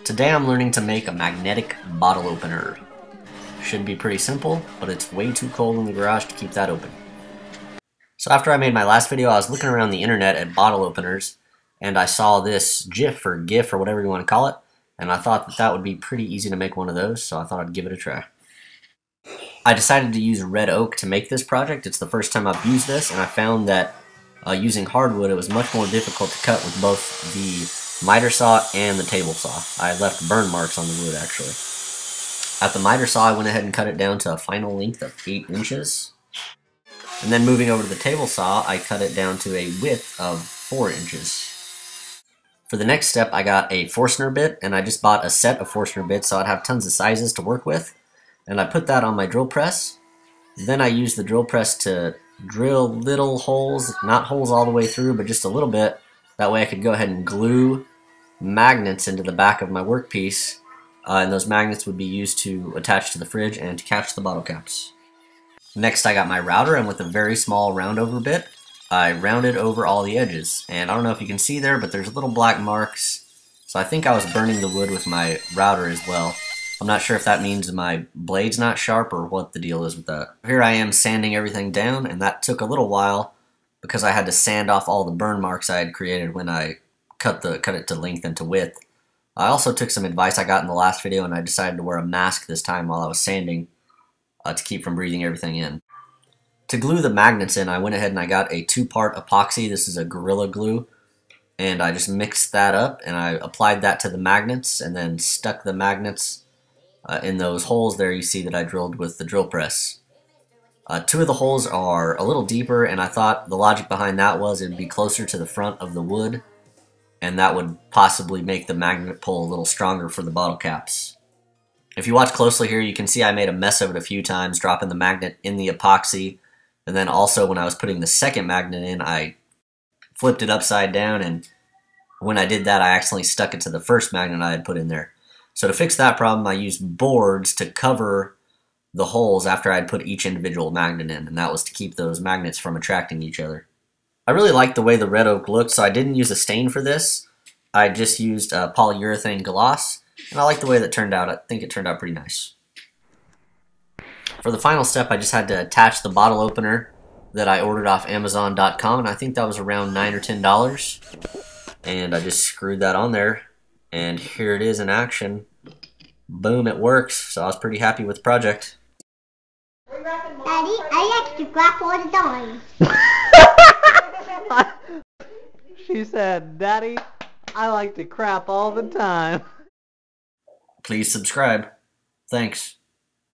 Today I'm learning to make a magnetic bottle opener. Should be pretty simple, but it's way too cold in the garage to keep that open. So after I made my last video, I was looking around the internet at bottle openers, and I saw this GIF or GIF or whatever you want to call it, and I thought that would be pretty easy to make one of those, so I thought I'd give it a try. I decided to use red oak to make this project. It's the first time I've used this, and I found that using hardwood, it was much more difficult to cut with both the miter saw and the table saw. I left burn marks on the wood, actually. At the miter saw, I went ahead and cut it down to a final length of 8 inches. And then moving over to the table saw, I cut it down to a width of 4 inches. For the next step, I got a Forstner bit, and I just bought a set of Forstner bits so I'd have tons of sizes to work with. And I put that on my drill press. Then I used the drill press to drill little holes, not holes all the way through, but just a little bit. That way I could go ahead and glue magnets into the back of my workpiece, and those magnets would be used to attach to the fridge and to catch the bottle caps. Next I got my router, and with a very small round over bit, I rounded over all the edges. And I don't know if you can see there, but there's little black marks, so I think I was burning the wood with my router as well. I'm not sure if that means my blade's not sharp or what the deal is with that. Here I am sanding everything down, and that took a little while because I had to sand off all the burn marks I had created when I cut it to length and to width. I also took some advice I got in the last video, and I decided to wear a mask this time while I was sanding to keep from breathing everything in. To glue the magnets in, I went ahead and I got a 2-part epoxy. This is a Gorilla Glue, and I just mixed that up and I applied that to the magnets and then stuck the magnets in those holes there you see that I drilled with the drill press. 2 of the holes are a little deeper, and I thought the logic behind that was it'd be closer to the front of the wood, and that would possibly make the magnet pull a little stronger for the bottle caps. If you watch closely here, you can see I made a mess of it a few times, dropping the magnet in the epoxy, and then also when I was putting the second magnet in, I flipped it upside down, and when I did that, I accidentally stuck it to the first magnet I had put in there. So to fix that problem, I used boards to cover the holes after I'd put each individual magnet in, and that was to keep those magnets from attracting each other. I really liked the way the red oak looked, so I didn't use a stain for this. I just used polyurethane gloss, and I like the way that turned out. I think it turned out pretty nice. For the final step, I just had to attach the bottle opener that I ordered off Amazon.com, and I think that was around $9 or $10. And I just screwed that on there. And here it is in action. Boom, it works. So I was pretty happy with the project. Daddy, I like to clap all the time. She said, Daddy, I like to crap all the time. Please subscribe. Thanks.